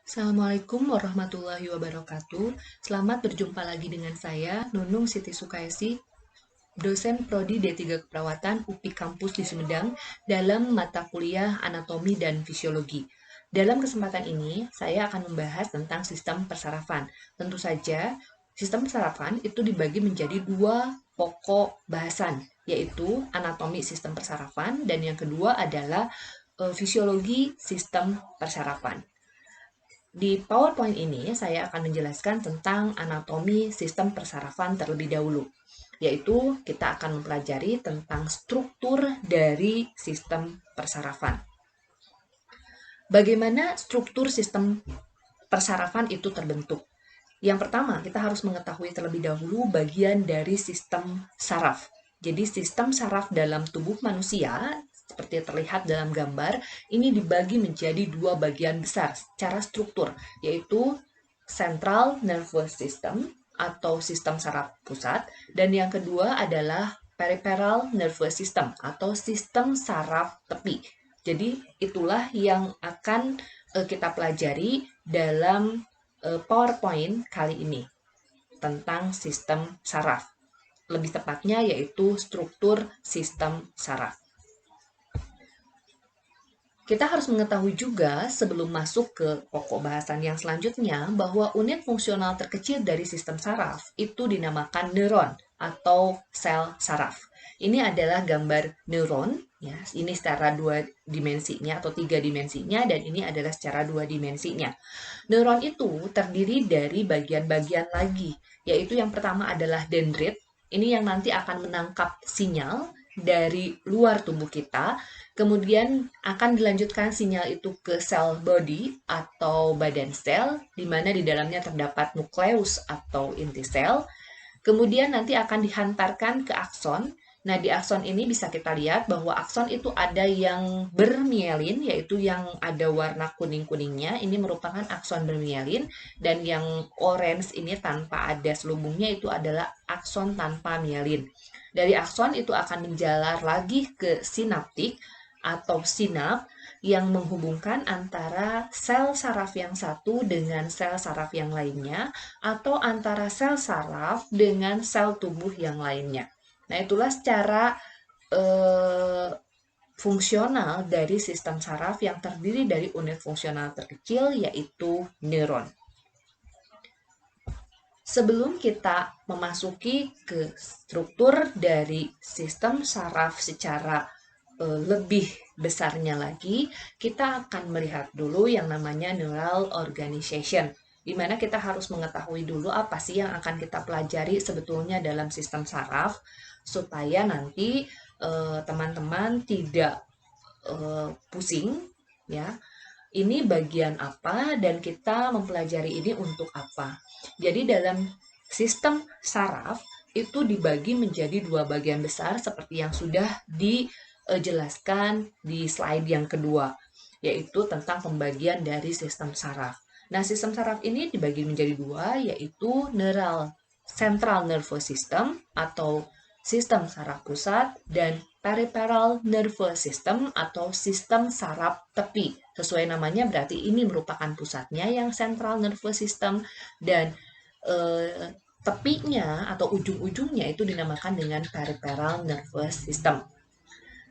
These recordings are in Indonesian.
Assalamualaikum warahmatullahi wabarakatuh. Selamat berjumpa lagi dengan saya, Nunung Siti Sukaisi, dosen Prodi D3 Keperawatan UPI Kampus di Sumedang dalam mata kuliah Anatomi dan Fisiologi. Dalam kesempatan ini, saya akan membahas tentang sistem persarafan. Tentu saja, sistem persarafan itu dibagi menjadi dua pokok bahasan, yaitu anatomi sistem persarafan dan yang kedua adalah fisiologi sistem persarafan. Di PowerPoint ini, saya akan menjelaskan tentang anatomi sistem persarafan terlebih dahulu, yaitu kita akan mempelajari tentang struktur dari sistem persarafan. Bagaimana struktur sistem persarafan itu terbentuk? Yang pertama, kita harus mengetahui terlebih dahulu bagian dari sistem saraf. Jadi sistem saraf dalam tubuh manusia, seperti terlihat dalam gambar, ini dibagi menjadi dua bagian besar secara struktur, yaitu central nervous system atau sistem saraf pusat, dan yang kedua adalah peripheral nervous system atau sistem saraf tepi. Jadi itulah yang akan kita pelajari dalam PowerPoint kali ini tentang sistem saraf. Lebih tepatnya yaitu struktur sistem saraf. Kita harus mengetahui juga sebelum masuk ke pokok bahasan yang selanjutnya bahwa unit fungsional terkecil dari sistem saraf itu dinamakan neuron atau sel saraf. Ini adalah gambar neuron, ya. Ini secara dua dimensinya atau tiga dimensinya dan ini adalah secara dua dimensinya. Neuron itu terdiri dari bagian-bagian lagi, yaitu yang pertama adalah dendrit. Ini yang nanti akan menangkap sinyal dari luar tubuh kita, kemudian akan dilanjutkan sinyal itu ke sel body atau badan sel, di mana di dalamnya terdapat nukleus atau inti sel. Kemudian nanti akan dihantarkan ke akson. Nah, di akson ini bisa kita lihat bahwa akson itu ada yang bermielin, yaitu yang ada warna kuning-kuningnya. Ini merupakan akson bermielin. Dan yang orange ini tanpa ada selubungnya itu adalah akson tanpa mielin. Dari akson itu akan menjalar lagi ke sinaptik atau sinap yang menghubungkan antara sel saraf yang satu dengan sel saraf yang lainnya atau antara sel saraf dengan sel tubuh yang lainnya. Nah, itulah secara eh, fungsional dari sistem saraf yang terdiri dari unit fungsional terkecil yaitu neuron. Sebelum kita memasuki ke struktur dari sistem saraf secara lebih besarnya lagi, kita akan melihat dulu yang namanya neural organization, di mana kita harus mengetahui dulu apa sih yang akan kita pelajari sebetulnya dalam sistem saraf, supaya nanti teman-teman tidak pusing, ya. Ini bagian apa dan kita mempelajari ini untuk apa. Jadi dalam sistem saraf itu dibagi menjadi dua bagian besar seperti yang sudah dijelaskan di slide yang kedua, yaitu tentang pembagian dari sistem saraf. Nah, sistem saraf ini dibagi menjadi dua, yaitu central nervous system atau sistem saraf pusat dan peripheral nervous system atau sistem saraf tepi. Sesuai namanya berarti ini merupakan pusatnya yang central nervous system dan tepinya atau ujung-ujungnya itu dinamakan dengan peripheral nervous system.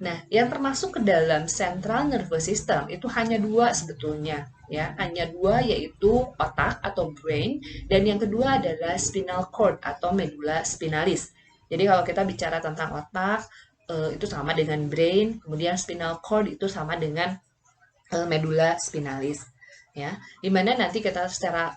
Nah, yang termasuk ke dalam central nervous system itu hanya dua sebetulnya, ya, hanya dua yaitu otak atau brain dan yang kedua adalah spinal cord atau medulla spinalis. Jadi kalau kita bicara tentang otak itu sama dengan brain, kemudian spinal cord itu sama dengan medulla spinalis, ya, dimana nanti kita secara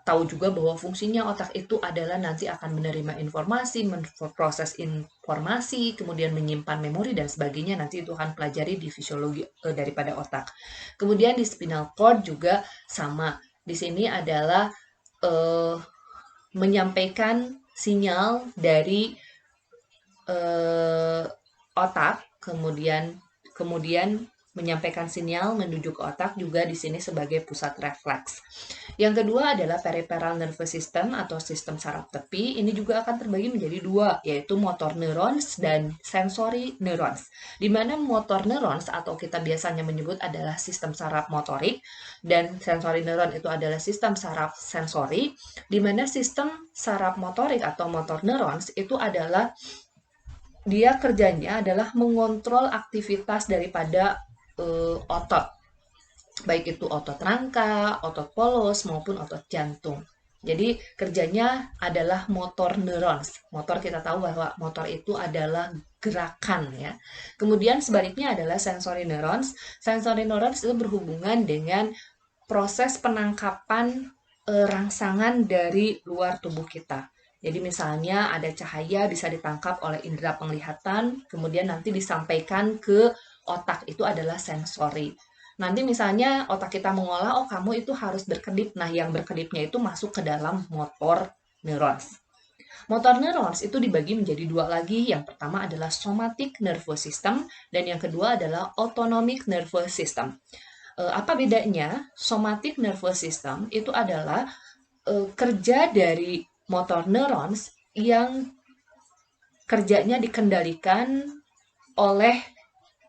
tahu juga bahwa fungsinya otak itu adalah nanti akan menerima informasi, memproses informasi, kemudian menyimpan memori dan sebagainya. Nanti itu akan pelajari di fisiologi daripada otak. Kemudian di spinal cord juga sama. Di sini adalah eh, menyampaikan sinyal dari otak, kemudian menyampaikan sinyal menuju ke otak juga di sini sebagai pusat refleks. Yang kedua adalah peripheral nervous system atau sistem saraf tepi. Ini juga akan terbagi menjadi dua, yaitu motor neurons dan sensory neurons. Di mana motor neurons atau kita biasanya menyebut adalah sistem saraf motorik dan sensory neuron itu adalah sistem saraf sensori, di mana sistem saraf motorik atau motor neurons itu adalah dia kerjanya adalah mengontrol aktivitas daripada otot, baik itu otot rangka, otot polos, maupun otot jantung. Jadi kerjanya adalah motor neurons. Motor kita tahu bahwa motor itu adalah gerakan ya. Kemudian sebaliknya adalah sensory neurons. Sensory neurons itu berhubungan dengan proses penangkapan rangsangan dari luar tubuh kita. Jadi misalnya ada cahaya bisa ditangkap oleh indera penglihatan, kemudian nanti disampaikan ke otak, itu adalah sensori. Nanti misalnya otak kita mengolah, oh kamu itu harus berkedip. Nah, yang berkedipnya itu masuk ke dalam motor neurons. Motor neurons itu dibagi menjadi dua lagi. Yang pertama adalah somatic nervous system, dan yang kedua adalah autonomic nervous system. Apa bedanya? Somatic nervous system itu adalah kerja dari motor neurons yang kerjanya dikendalikan oleh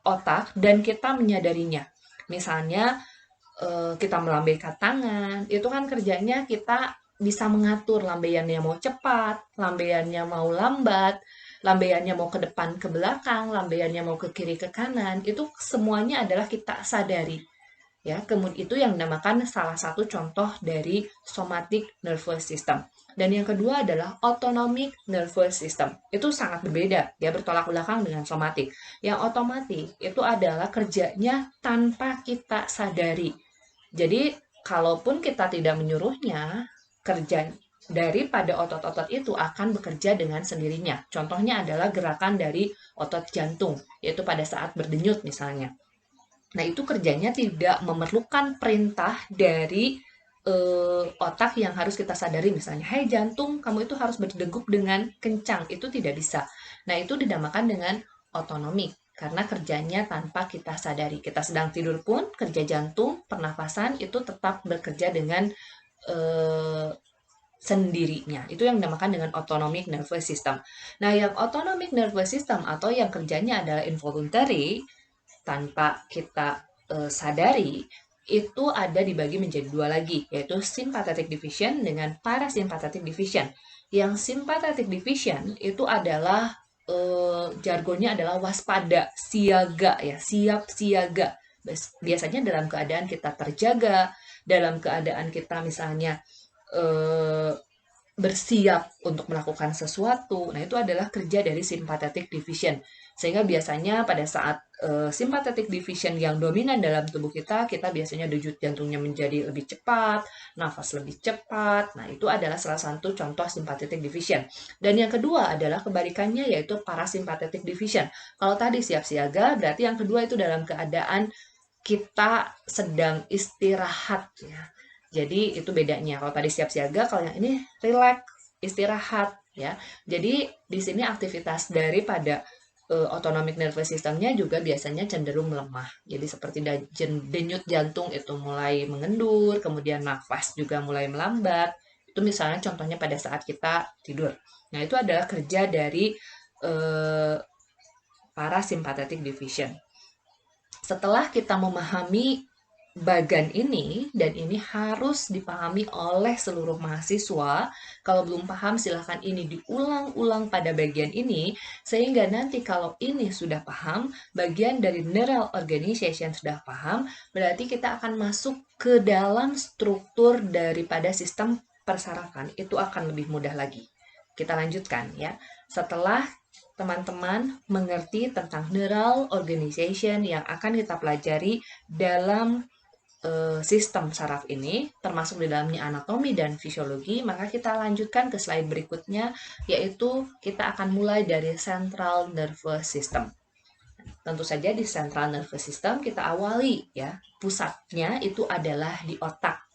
otak dan kita menyadarinya. Misalnya kita melambaikan tangan, itu kan kerjanya kita bisa mengatur lambaiannya mau cepat, lambaiannya mau lambat, lambaiannya mau ke depan ke belakang, lambaiannya mau ke kiri ke kanan, itu semuanya adalah kita sadari. Ya, kemudian itu yang dinamakan salah satu contoh dari somatic nervous system. Dan yang kedua adalah autonomic nervous system. Itu sangat berbeda, dia bertolak belakang dengan somatic. Yang otomatik itu adalah kerjanya tanpa kita sadari. Jadi, kalaupun kita tidak menyuruhnya, kerja daripada otot-otot itu akan bekerja dengan sendirinya. Contohnya adalah gerakan dari otot jantung, yaitu pada saat berdenyut misalnya. Nah, itu kerjanya tidak memerlukan perintah dari otak yang harus kita sadari. Misalnya, hai jantung, kamu itu harus berdegup dengan kencang. Itu tidak bisa. Nah, itu dinamakan dengan otonomik. Karena kerjanya tanpa kita sadari. Kita sedang tidur pun, kerja jantung, pernafasan, itu tetap bekerja dengan sendirinya. Itu yang dinamakan dengan autonomic nervous system. Nah, yang autonomic nervous system atau yang kerjanya adalah involuntary, tanpa kita sadari, itu ada dibagi menjadi dua lagi, yaitu sympathetic division dengan parasympathetic division. Yang sympathetic division itu adalah jargonnya adalah waspada, siaga ya, siap siaga. Biasanya dalam keadaan kita terjaga, dalam keadaan kita misalnya bersiap untuk melakukan sesuatu. Nah, itu adalah kerja dari sympathetic division. Sehingga biasanya pada saat sympathetic division yang dominan dalam tubuh kita, kita biasanya denyut jantungnya menjadi lebih cepat, nafas lebih cepat. Nah, itu adalah salah satu contoh sympathetic division. Dan yang kedua adalah kebalikannya, yaitu parasympathetic division. Kalau tadi siap siaga, berarti yang kedua itu dalam keadaan kita sedang istirahat ya. Jadi itu bedanya. Kalau tadi siap siaga, kalau yang ini relax, istirahat ya. Jadi di sini aktivitas daripada autonomic nervous systemnya juga biasanya cenderung melemah. Jadi seperti denyut jantung itu mulai mengendur, kemudian nafas juga mulai melambat. Itu misalnya contohnya pada saat kita tidur. Nah, itu adalah kerja dari parasympathetic division. Setelah kita memahami bagan ini, dan ini harus dipahami oleh seluruh mahasiswa. Kalau belum paham, silahkan ini diulang-ulang pada bagian ini, sehingga nanti kalau ini sudah paham, bagian dari neural organization sudah paham, berarti kita akan masuk ke dalam struktur daripada sistem persarafan. Itu akan lebih mudah lagi. Kita lanjutkan ya. Setelah teman-teman mengerti tentang neural organization yang akan kita pelajari dalam sistem saraf ini, termasuk di dalamnya anatomi dan fisiologi, maka kita lanjutkan ke slide berikutnya, yaitu kita akan mulai dari central nervous system. Tentu saja di central nervous system kita awali ya, pusatnya itu adalah di otak.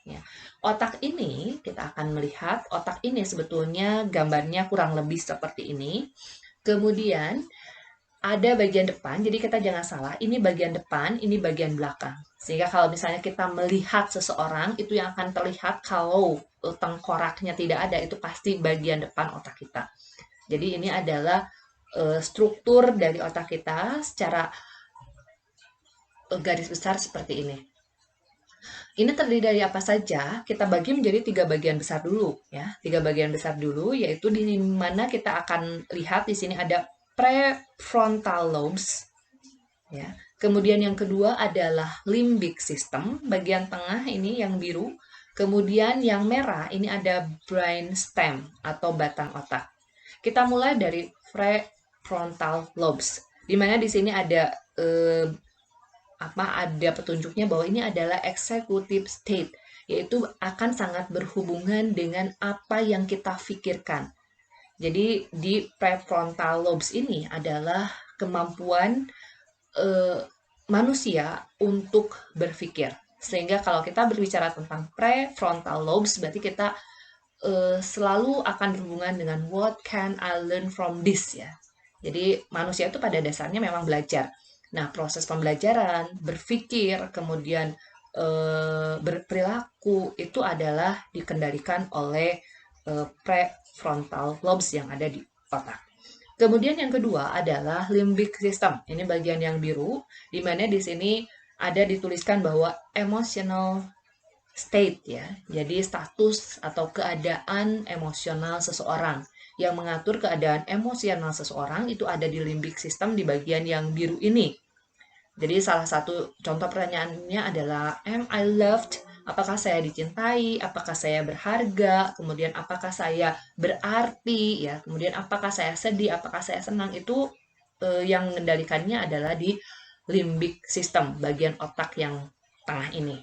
Ya. Otak ini kita akan melihat, otak ini sebetulnya gambarnya kurang lebih seperti ini. Kemudian ada bagian depan, jadi kita jangan salah, ini bagian depan, ini bagian belakang. Sehingga kalau misalnya kita melihat seseorang, itu yang akan terlihat kalau tengkoraknya tidak ada, itu pasti bagian depan otak kita. Jadi ini adalah struktur dari otak kita secara garis besar seperti ini. Ini terdiri dari apa saja? Kita bagi menjadi 3 bagian besar dulu, ya. 3 bagian besar dulu, yaitu di mana kita akan lihat di sini ada prefrontal lobes, ya. Kemudian yang kedua adalah limbic system, bagian tengah ini yang biru. Kemudian yang merah ini ada brain stem atau batang otak. Kita mulai dari prefrontal lobes, di mana di sini ada ada petunjuknya bahwa ini adalah executive state, yaitu akan sangat berhubungan dengan apa yang kita pikirkan. Jadi di prefrontal lobes ini adalah kemampuan manusia untuk berpikir. Sehingga kalau kita berbicara tentang prefrontal lobes, berarti kita selalu akan berhubungan dengan what can I learn from this, ya. Jadi manusia itu pada dasarnya memang belajar. Nah, proses pembelajaran, berpikir, kemudian berperilaku itu adalah dikendalikan oleh prefrontal lobes yang ada di otak. Kemudian yang kedua adalah limbic system. Ini bagian yang biru, di mana di sini ada dituliskan bahwa emotional state, ya. Jadi status atau keadaan emosional seseorang. Yang mengatur keadaan emosional seseorang itu ada di limbic system di bagian yang biru ini. Jadi salah satu contoh pertanyaannya adalah am I loved? Apakah saya dicintai? Apakah saya berharga? Kemudian apakah saya berarti, ya? Kemudian apakah saya sedih? Apakah saya senang? Itu yang mengendalikannya adalah di limbic system, bagian otak yang tengah ini.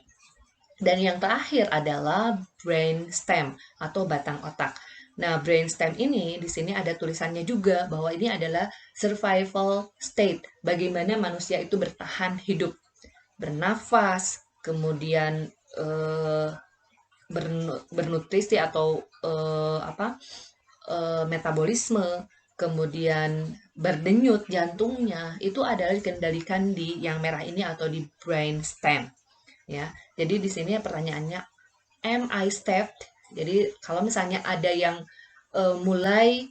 Dan yang terakhir adalah brain stem atau batang otak. Nah, brain stem ini di sini ada tulisannya juga bahwa ini adalah survival state. Bagaimana manusia itu bertahan hidup, bernafas, kemudian bernutrisi atau metabolisme, kemudian berdenyut jantungnya, itu adalah dikendalikan di yang merah ini atau di brain stem, ya. Jadi di sini pertanyaannya am I stepped? Jadi kalau misalnya ada yang mulai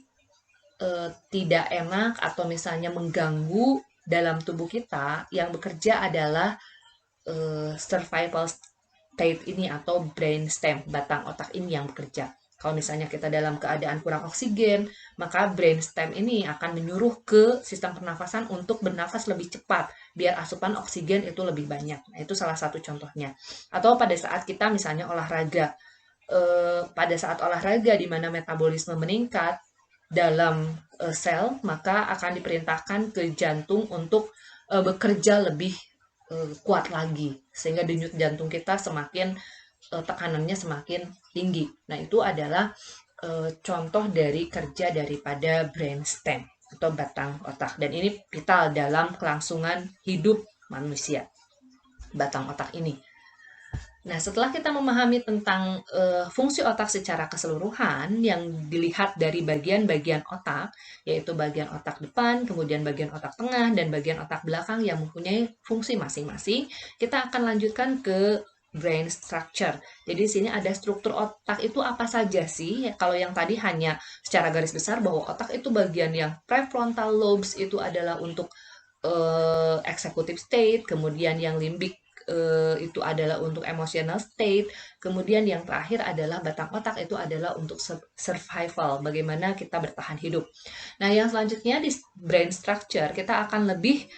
tidak enak atau misalnya mengganggu dalam tubuh kita, yang bekerja adalah survival state ini atau brain stem, batang otak ini yang bekerja. Kalau misalnya kita dalam keadaan kurang oksigen, maka brain stem ini akan menyuruh ke sistem pernafasan untuk bernafas lebih cepat, biar asupan oksigen itu lebih banyak. Nah, itu salah satu contohnya. Atau pada saat kita misalnya olahraga, pada saat olahraga di mana metabolisme meningkat dalam sel, maka akan diperintahkan ke jantung untuk bekerja lebih kuat lagi, sehingga denyut jantung kita semakin tekanannya semakin tinggi. Nah, itu adalah contoh dari kerja daripada brainstem atau batang otak. Dan ini vital dalam kelangsungan hidup manusia, batang otak ini. Nah, setelah kita memahami tentang fungsi otak secara keseluruhan yang dilihat dari bagian-bagian otak, yaitu bagian otak depan, kemudian bagian otak tengah, dan bagian otak belakang yang mempunyai fungsi masing-masing, kita akan lanjutkan ke brain structure. Jadi di sini ada struktur otak itu apa saja sih? Kalau yang tadi hanya secara garis besar bahwa otak itu bagian yang prefrontal lobes itu adalah untuk executive state, kemudian yang limbic itu adalah untuk emotional state, kemudian yang terakhir adalah batang otak itu adalah untuk survival, bagaimana kita bertahan hidup. Nah, yang selanjutnya di brain structure kita akan lebih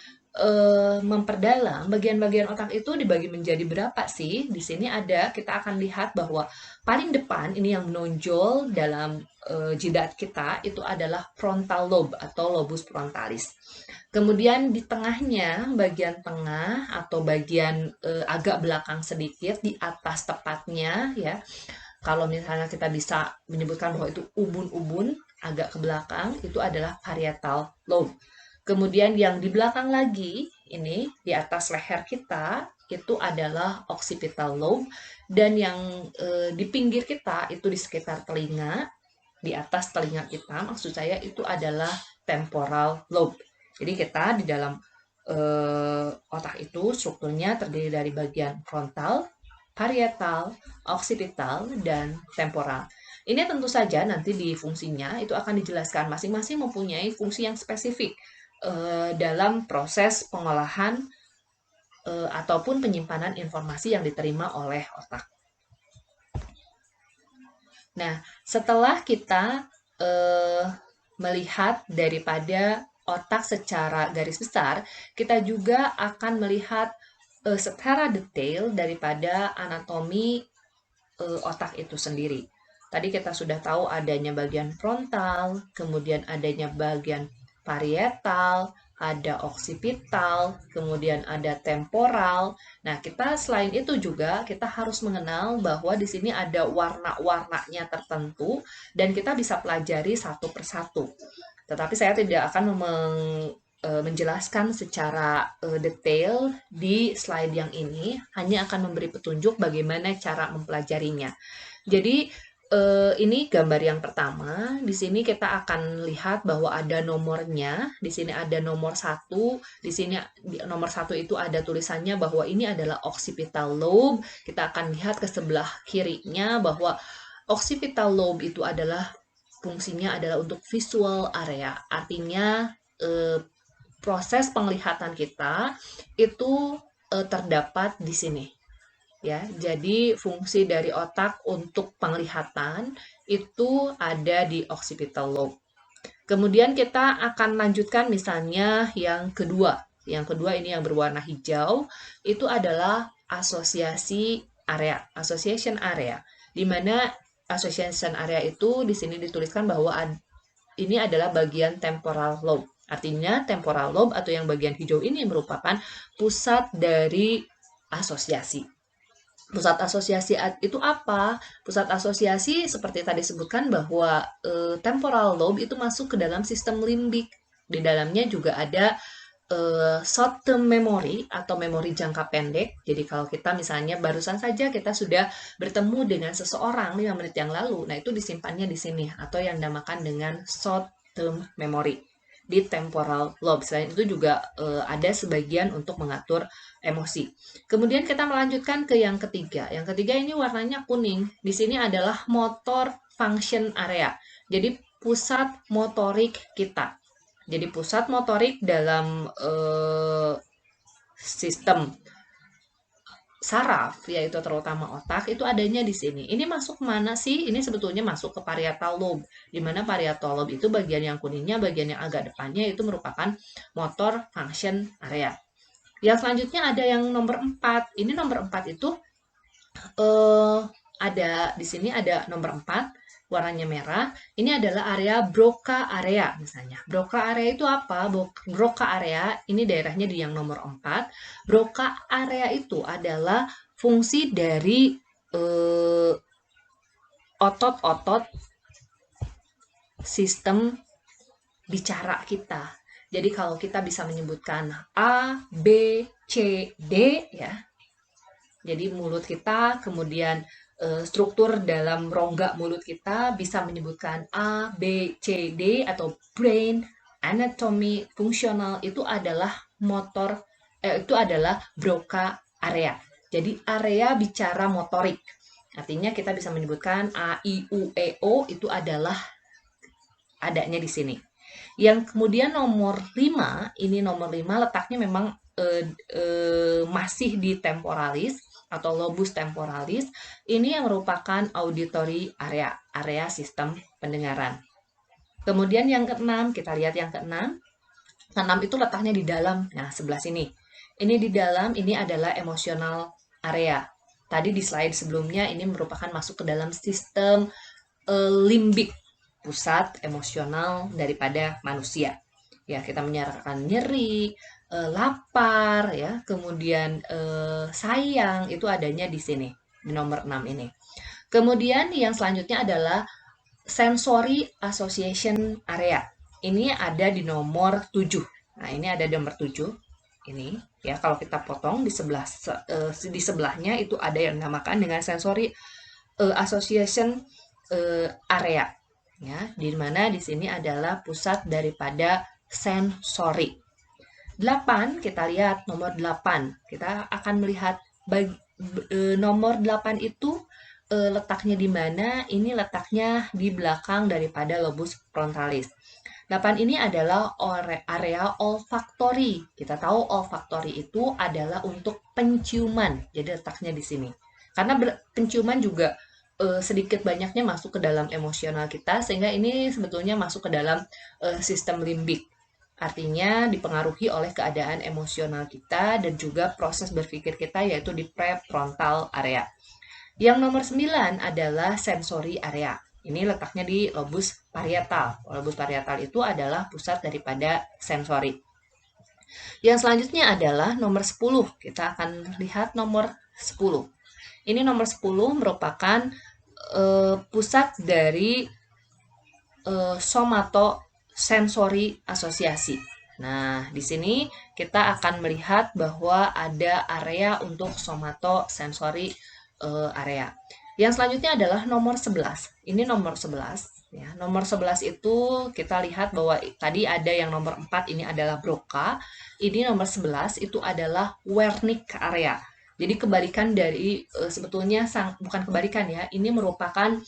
memperdalam bagian-bagian otak itu dibagi menjadi berapa sih? Di sini ada, kita akan lihat bahwa paling depan ini yang menonjol dalam jidat kita itu adalah frontal lobe atau lobus frontalis. Kemudian di tengahnya, bagian tengah atau bagian agak belakang sedikit di atas tepatnya, ya. Kalau misalnya kita bisa menyebutkan bahwa itu ubun-ubun agak ke belakang, itu adalah parietal lobe. Kemudian yang di belakang lagi, ini di atas leher kita, itu adalah occipital lobe. Dan yang di pinggir kita, itu di sekitar telinga, di atas telinga kita, maksud saya itu adalah temporal lobe. Jadi kita di dalam otak itu strukturnya terdiri dari bagian frontal, parietal, occipital, dan temporal. Ini tentu saja nanti di fungsinya itu akan dijelaskan masing-masing mempunyai fungsi yang spesifik dalam proses pengolahan ataupun penyimpanan informasi yang diterima oleh otak. Nah, setelah kita melihat daripada otak secara garis besar, kita juga akan melihat secara detail daripada anatomi otak itu sendiri. Tadi kita sudah tahu adanya bagian frontal, kemudian adanya bagian parietal, ada occipital, kemudian ada temporal. Nah, kita selain itu juga kita harus mengenal bahwa di sini ada warna-warnanya tertentu dan kita bisa pelajari satu persatu. Tetapi saya tidak akan menjelaskan secara detail di slide yang ini, hanya akan memberi petunjuk bagaimana cara mempelajarinya. Jadi ini gambar yang pertama. Di sini kita akan lihat bahwa ada nomornya. Di sini ada nomor 1. Di sini nomor 1 itu ada tulisannya bahwa ini adalah occipital lobe. Kita akan lihat ke sebelah kirinya bahwa occipital lobe itu adalah fungsinya adalah untuk visual area. Artinya proses penglihatan kita itu terdapat di sini. Ya, jadi fungsi dari otak untuk penglihatan itu ada di occipital lobe. Kemudian kita akan lanjutkan misalnya yang kedua. Yang kedua ini yang berwarna hijau, itu adalah asosiasi area, association area. Di mana association area itu di sini dituliskan bahwa ini adalah bagian temporal lobe. Artinya temporal lobe atau yang bagian hijau ini merupakan pusat dari asosiasi. Pusat asosiasi itu apa? Pusat asosiasi seperti tadi sebutkan bahwa temporal lobe itu masuk ke dalam sistem limbik. Di dalamnya juga ada short term memory atau memori jangka pendek. Jadi kalau kita misalnya barusan saja kita sudah bertemu dengan seseorang 5 menit yang lalu, nah itu disimpannya di sini atau yang dinamakan dengan short term memory di temporal lobe. Selain itu juga ada sebagian untuk mengatur emosi. Kemudian kita melanjutkan ke yang ketiga. Yang ketiga ini warnanya kuning. Di sini adalah motor function area. Jadi pusat motorik kita. Jadi pusat motorik dalam sistem saraf, yaitu terutama otak, itu adanya di sini. Ini masuk mana sih? Ini sebetulnya masuk ke parietal lobe, di mana parietal lobe itu bagian yang kuningnya, bagian yang agak depannya itu merupakan motor function area. Yang selanjutnya ada yang nomor 4. Ini nomor 4 itu ada di sini ada nomor 4 warnanya merah. Ini adalah area Broca area misalnya. Broca area itu apa? Broca area ini daerahnya di yang nomor 4. Broca area itu adalah fungsi dari otot-otot sistem bicara kita. Jadi kalau kita bisa menyebutkan A, B, C, D ya. Jadi mulut kita, kemudian struktur dalam rongga mulut kita bisa menyebutkan A, B, C, D atau brain, anatomy, fungsional itu adalah itu adalah Broca area. Jadi area bicara motorik. Artinya kita bisa menyebutkan A, I, U, E, O itu adalah adanya di sini. Yang kemudian nomor 5, ini nomor 5 letaknya memang masih di temporalis atau lobus temporalis. Ini yang merupakan auditory area, area sistem pendengaran. Kemudian yang keenam, kita lihat yang keenam. Keenam itu letaknya di dalam, nah sebelah sini. Ini di dalam, ini adalah emotional area. Tadi di slide sebelumnya ini merupakan masuk ke dalam sistem limbik, pusat emosional daripada manusia. Ya, kita menyatakan nyeri, lapar, ya, kemudian sayang, itu adanya di sini, di nomor 6 ini. Kemudian yang selanjutnya adalah sensory association area. Ini ada di nomor 7. Nah, ini ada di nomor 7. Ini, ya, kalau kita potong di sebelahnya itu ada yang dinamakan dengan sensory association area. Ya, di mana di sini adalah pusat daripada sensori. 8, kita lihat nomor 8. Kita akan melihat nomor 8 itu letaknya di mana? Ini letaknya di belakang daripada lobus frontalis. 8 ini adalah area olfaktori. Kita tahu olfaktori itu adalah untuk penciuman. Jadi letaknya di sini. Karena penciuman juga sedikit banyaknya masuk ke dalam emosional kita, sehingga ini sebetulnya masuk ke dalam sistem limbik. Artinya dipengaruhi oleh keadaan emosional kita dan juga proses berpikir kita, yaitu di prefrontal area. Yang nomor 9 adalah sensory area. Ini letaknya di lobus parietal. Lobus parietal itu adalah pusat daripada sensori. Yang selanjutnya adalah nomor 10. Kita akan lihat nomor 10. Ini nomor 10 merupakan pusat dari somatosensori asosiasi. Nah, di sini kita akan melihat bahwa ada area untuk somatosensori area. Yang selanjutnya adalah nomor 11. Ini nomor 11. Ya, nomor 11 itu kita lihat bahwa tadi ada yang nomor 4, ini adalah Broca. Ini nomor 11 itu adalah Wernicke area. Jadi kebalikan dari sebetulnya bukan kebalikan ya, ini merupakan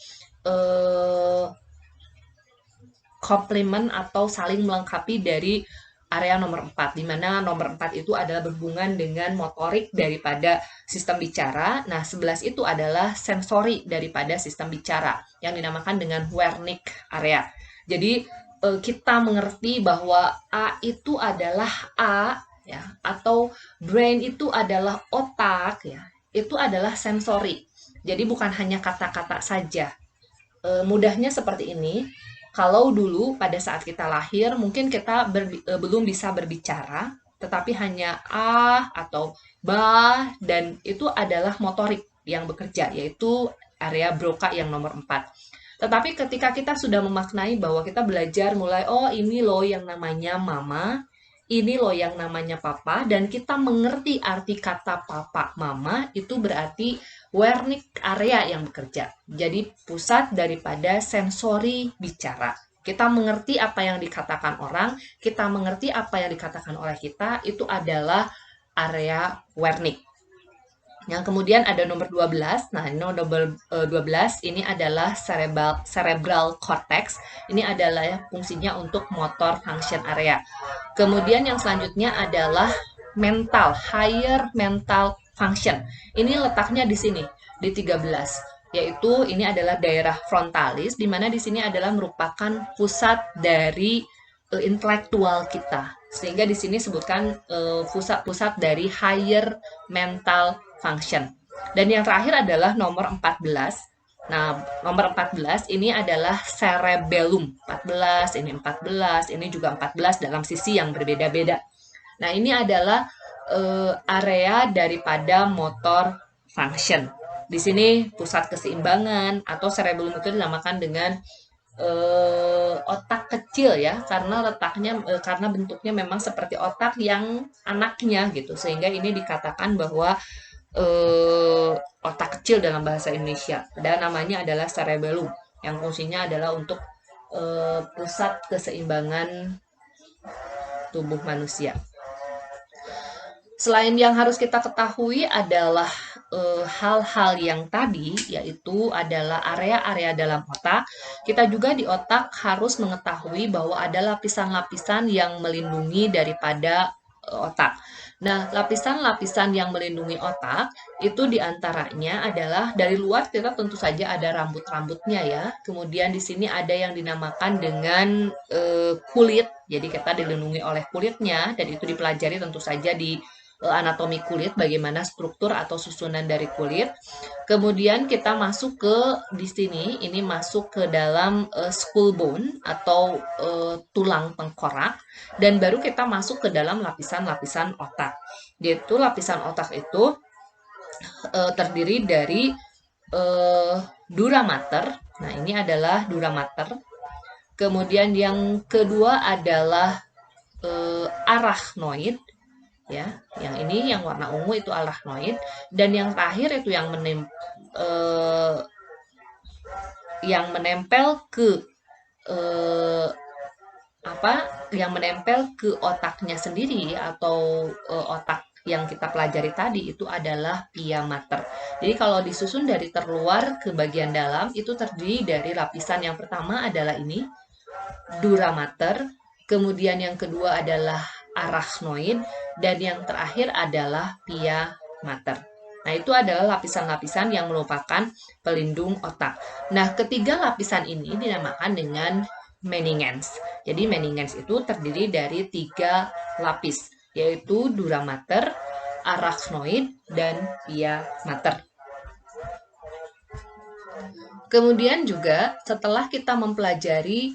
komplement atau saling melengkapi dari area nomor 4, di mana nomor 4 itu adalah berhubungan dengan motorik daripada sistem bicara. Nah, 11 itu adalah sensori daripada sistem bicara, yang dinamakan dengan Wernicke area. Jadi, kita mengerti bahwa A itu adalah A, ya, atau brain itu adalah otak, ya, itu adalah sensori. Jadi, bukan hanya kata-kata saja. Mudahnya seperti ini. Kalau dulu pada saat kita lahir, mungkin kita belum bisa berbicara, tetapi hanya atau ba, dan itu adalah motorik yang bekerja, yaitu area Broca yang nomor 4. Tetapi ketika kita sudah memaknai bahwa kita belajar mulai, oh ini loh yang namanya mama, ini loh yang namanya papa, dan kita mengerti arti kata papa, mama, itu berarti Wernicke area yang bekerja. Jadi pusat daripada sensori bicara. Kita mengerti apa yang dikatakan orang, kita mengerti apa yang dikatakan oleh kita, itu adalah area Wernicke. Yang kemudian ada nomor 12. Nah, ini nomor 12 ini adalah cerebral cortex. Ini adalah ya, fungsinya untuk motor function area. Kemudian yang selanjutnya adalah mental, higher mental function. Ini letaknya di sini, di 13. Yaitu ini adalah daerah frontalis, di mana di sini adalah merupakan pusat dari intelektual kita. Sehingga di sini sebutkan pusat-pusat dari higher mental function. Dan yang terakhir adalah nomor 14. Nah, nomor 14 ini adalah cerebellum. 14, ini 14, ini juga 14 dalam sisi yang berbeda-beda. Nah, ini adalah area daripada motor function. Di sini pusat keseimbangan atau cerebellum itu dinamakan dengan otak kecil ya, karena letaknya karena bentuknya memang seperti otak yang anaknya gitu, sehingga ini dikatakan bahwa otak kecil dalam bahasa Indonesia, dan namanya adalah cerebellum, yang fungsinya adalah untuk pusat keseimbangan tubuh manusia. Selain yang harus kita ketahui adalah hal-hal yang tadi, yaitu adalah area-area dalam otak. Kita juga di otak harus mengetahui bahwa ada lapisan-lapisan yang melindungi daripada otak. Nah, lapisan-lapisan yang melindungi otak itu diantaranya adalah dari luar kita tentu saja ada rambut-rambutnya ya. Kemudian di sini ada yang dinamakan dengan kulit. Jadi kita dilindungi oleh kulitnya, dan itu dipelajari tentu saja di anatomi kulit, bagaimana struktur atau susunan dari kulit. Kemudian kita masuk ke di sini, ini masuk ke dalam skull bone atau tulang tengkorak, dan baru kita masuk ke dalam lapisan-lapisan otak. Yaitu lapisan otak itu terdiri dari dura mater. Nah, ini adalah dura mater. Kemudian yang kedua adalah arachnoid. Ya, yang ini yang warna ungu itu arachnoid, dan yang terakhir itu yang menempel ke yang menempel ke otaknya sendiri atau otak yang kita pelajari tadi itu adalah pia mater. Jadi kalau disusun dari terluar ke bagian dalam itu terdiri dari lapisan yang pertama adalah ini dura mater, kemudian yang kedua adalah arachnoid, dan yang terakhir adalah pia mater. Nah, itu adalah lapisan-lapisan yang merupakan pelindung otak. Nah, ketiga lapisan ini dinamakan dengan meningens. Jadi, meningens itu terdiri dari 3 lapis, yaitu dura mater, arachnoid, dan pia mater. Kemudian juga setelah kita mempelajari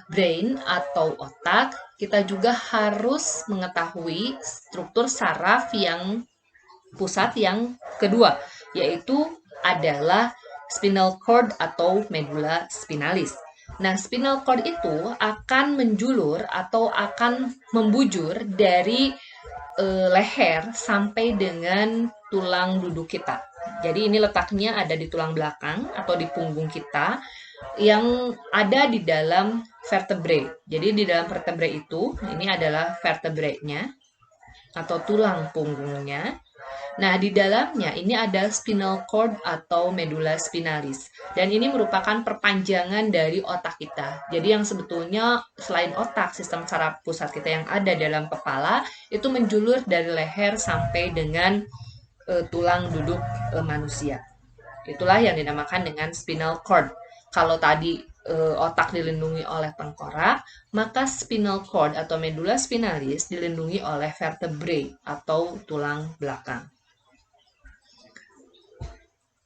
brain atau otak, kita juga harus mengetahui struktur saraf yang pusat yang kedua, yaitu adalah spinal cord atau medula spinalis. Nah, spinal cord itu akan menjulur atau akan membujur dari leher sampai dengan tulang duduk kita. Jadi ini letaknya ada di tulang belakang atau di punggung kita yang ada di dalam vertebrae. Jadi di dalam vertebrae itu, ini adalah vertebrae-nya atau tulang punggungnya. Nah, di dalamnya ini ada spinal cord atau medula spinalis. Dan ini merupakan perpanjangan dari otak kita. Jadi yang sebetulnya selain otak, sistem saraf pusat kita yang ada dalam kepala, itu menjulur dari leher sampai dengan tulang duduk manusia. Itulah yang dinamakan dengan spinal cord. Kalau tadi otak dilindungi oleh tengkorak, maka spinal cord atau medula spinalis dilindungi oleh vertebrae atau tulang belakang.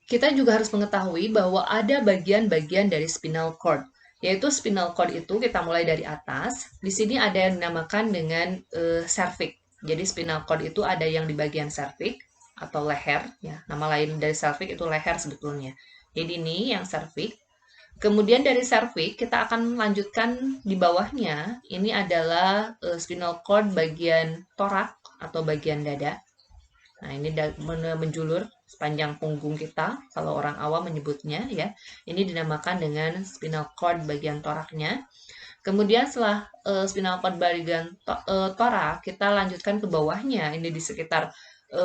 Kita juga harus mengetahui bahwa ada bagian-bagian dari spinal cord, yaitu spinal cord itu kita mulai dari atas. Di sini ada yang dinamakan dengan cervix. Jadi spinal cord itu ada yang di bagian cervix atau leher, ya. Nama lain dari cervix itu leher sebetulnya. Jadi ini yang cervix. Kemudian dari cervix kita akan lanjutkan di bawahnya. Ini adalah spinal cord bagian torak atau bagian dada. Nah, ini menjulur sepanjang punggung kita, kalau orang awam menyebutnya ya. Ini dinamakan dengan spinal cord bagian toraknya. Kemudian setelah spinal cord bagian torak, kita lanjutkan ke bawahnya. Ini di sekitar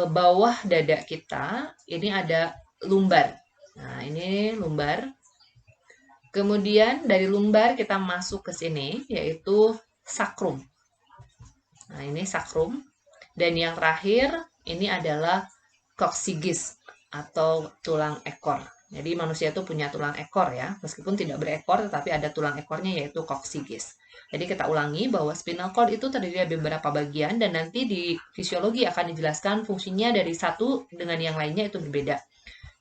bawah dada kita, ini ada lumbar. Nah, ini lumbar. Kemudian dari lumbar kita masuk ke sini, yaitu sakrum. Nah, ini sakrum. Dan yang terakhir, ini adalah coccygeus atau tulang ekor. Jadi manusia itu punya tulang ekor ya, meskipun tidak berekor tetapi ada tulang ekornya yaitu coccygeus. Jadi kita ulangi bahwa spinal cord itu terdiri dari beberapa bagian dan nanti di fisiologi akan dijelaskan fungsinya dari satu dengan yang lainnya itu berbeda.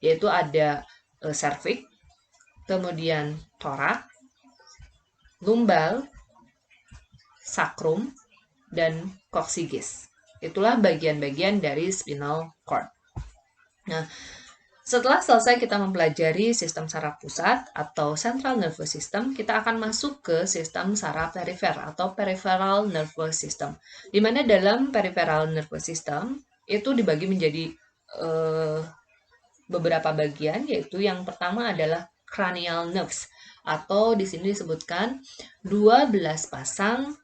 Yaitu ada cervix, kemudian torak, lumbal, sakrum, dan coccygeus. Itulah bagian-bagian dari spinal cord. Nah, setelah selesai kita mempelajari sistem saraf pusat atau central nervous system, kita akan masuk ke sistem saraf perifer atau peripheral nervous system. Di mana dalam peripheral nervous system itu dibagi menjadi beberapa bagian, yaitu yang pertama adalah cranial nerves atau di sini disebutkan 12 pasang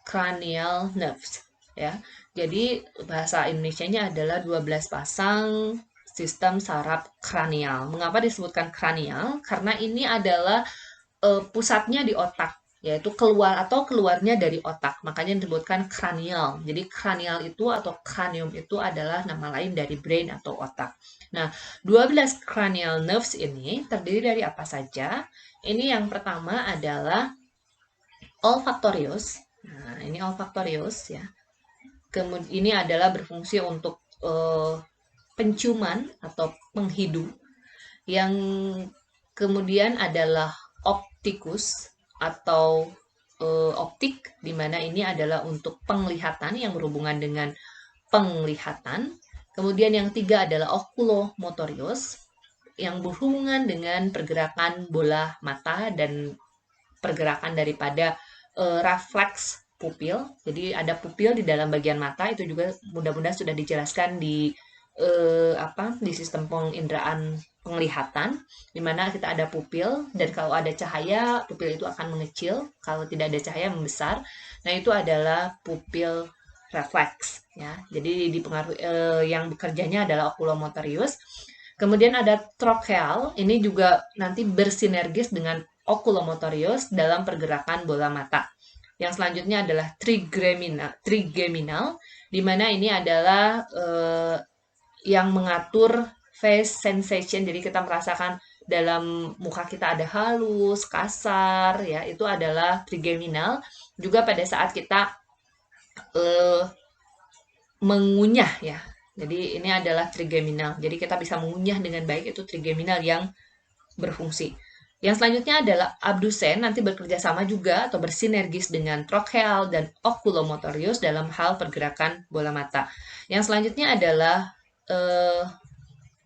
cranial nerves ya. Jadi bahasa Indonesianya adalah 12 pasang sistem saraf kranial. Mengapa disebutkan kranial? Karena ini adalah pusatnya di otak, yaitu keluarnya dari otak. Makanya disebutkan kranial. Jadi kranial itu atau cranium itu adalah nama lain dari brain atau otak. Nah, 12 cranial nerves ini terdiri dari apa saja? Ini yang pertama adalah olfactorius. Nah, ini olfactorius ya. Kemudian ini adalah berfungsi untuk penciuman atau penghidu. Yang kemudian adalah optikus atau optik, di mana ini adalah untuk penglihatan yang berhubungan dengan penglihatan. Kemudian yang tiga adalah oculomotorius yang berhubungan dengan pergerakan bola mata dan pergerakan daripada refleks pupil. Jadi ada pupil di dalam bagian mata, itu juga mudah-mudahan sudah dijelaskan di di sistem penginderaan penglihatan, di mana kita ada pupil, dan kalau ada cahaya, pupil itu akan mengecil, kalau tidak ada cahaya membesar. Nah, itu adalah pupil refleks ya. Jadi dipengaruhi yang bekerjanya adalah oculomotorius. Kemudian ada trocheal, ini juga nanti bersinergis dengan oculomotorius dalam pergerakan bola mata. Yang selanjutnya adalah trigeminal, di mana ini adalah yang mengatur face sensation. Jadi kita merasakan dalam muka kita ada halus, kasar, ya itu adalah trigeminal. Juga pada saat kita mengunyah ya. Jadi ini adalah trigeminal. Jadi kita bisa mengunyah dengan baik, itu trigeminal yang berfungsi. Yang selanjutnya adalah abdusen, nanti bekerja sama juga atau bersinergis dengan trocheal dan oculomotorius dalam hal pergerakan bola mata. Yang selanjutnya adalah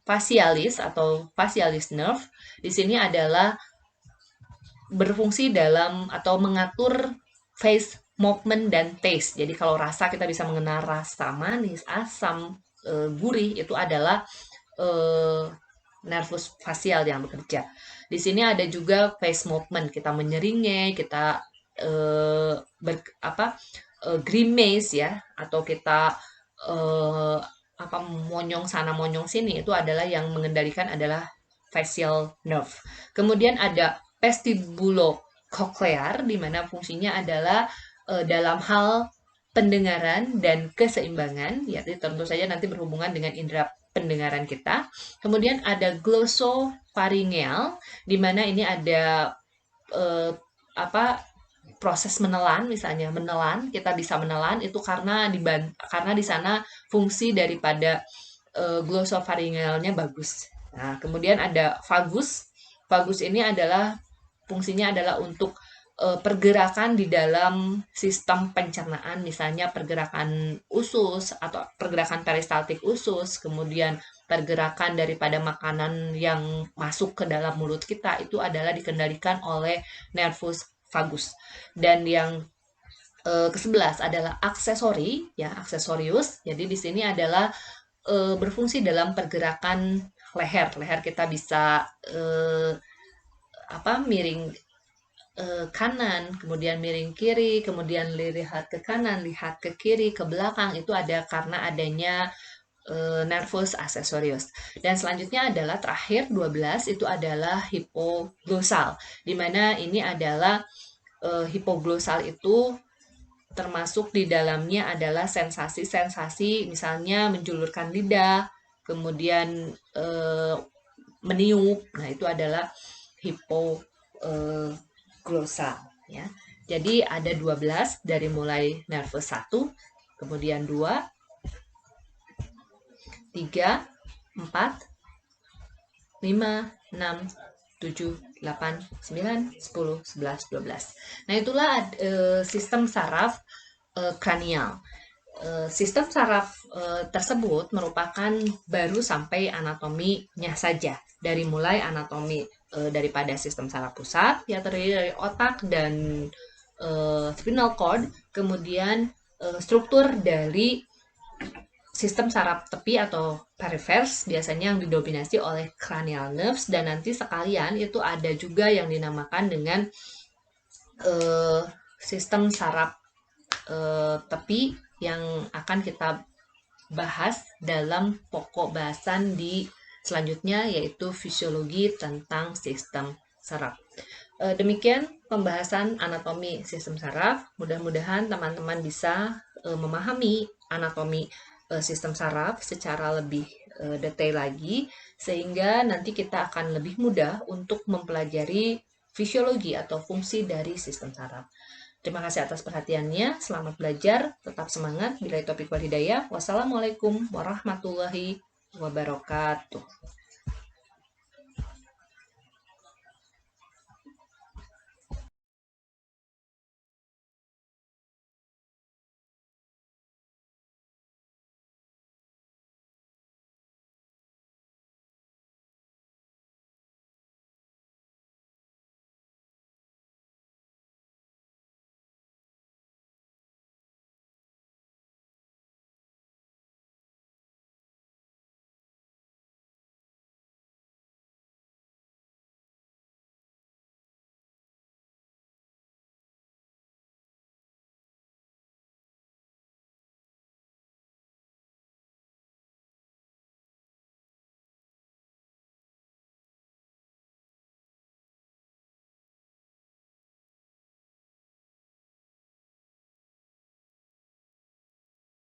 facialis atau facialis nerve. Di sini adalah berfungsi dalam atau mengatur face movement dan taste. Jadi kalau rasa kita bisa mengenal rasa manis, asam, gurih, itu adalah nervus facial yang bekerja. Di sini ada juga face movement, kita menyeringai, kita grimace ya, atau kita monyong sana monyong sini, itu adalah yang mengendalikan adalah facial nerve. Kemudian ada vestibulocochlear, di mana fungsinya adalah dalam hal pendengaran dan keseimbangan, yaitu tentu saja nanti berhubungan dengan indera pendengaran kita. Kemudian ada glossopharyngeal, di mana ini ada proses menelan, misalnya menelan, kita bisa menelan itu karena di sana fungsi daripada glossopharyngealnya bagus. Nah, kemudian ada vagus. Vagus ini adalah fungsinya adalah untuk pergerakan di dalam sistem pencernaan, misalnya pergerakan usus atau pergerakan peristaltik usus, kemudian pergerakan daripada makanan yang masuk ke dalam mulut kita, itu adalah dikendalikan oleh nervus vagus. Dan yang ke-11 adalah aksesori, ya, aksesorius. Jadi di sini adalah berfungsi dalam pergerakan leher. Leher kita bisa miring kanan, kemudian miring kiri, kemudian lihat ke kanan, lihat ke kiri, ke belakang, itu ada karena adanya nervus accessorius. Dan selanjutnya adalah terakhir 12, itu adalah hipoglossal, di mana ini adalah hipoglossal itu termasuk di dalamnya adalah sensasi-sensasi, misalnya menjulurkan lidah, kemudian meniup. Nah, itu adalah hipoglossal ya. Jadi ada 12 dari mulai nervus 1, kemudian 2, 3, 4, 5, 6, 7, 8, 9, 10, 11, 12. Nah, itulah sistem saraf kranial. Sistem saraf tersebut merupakan baru sampai anatominya saja. Dari mulai anatomi daripada sistem saraf pusat, yang terdiri dari otak dan spinal cord, kemudian struktur dari sistem saraf tepi atau perifers, biasanya yang didominasi oleh cranial nerves, dan nanti sekalian itu ada juga yang dinamakan dengan sistem saraf tepi yang akan kita bahas dalam pokok bahasan di selanjutnya, yaitu fisiologi tentang sistem saraf. Demikian pembahasan anatomi sistem saraf. Mudah-mudahan teman-teman bisa memahami anatomi sistem saraf secara lebih detail lagi, sehingga nanti kita akan lebih mudah untuk mempelajari fisiologi atau fungsi dari sistem saraf. Terima kasih atas perhatiannya. Selamat belajar, tetap semangat. Billahi taufiq wal hidayah. Wassalamualaikum warahmatullahi wabarakatuh.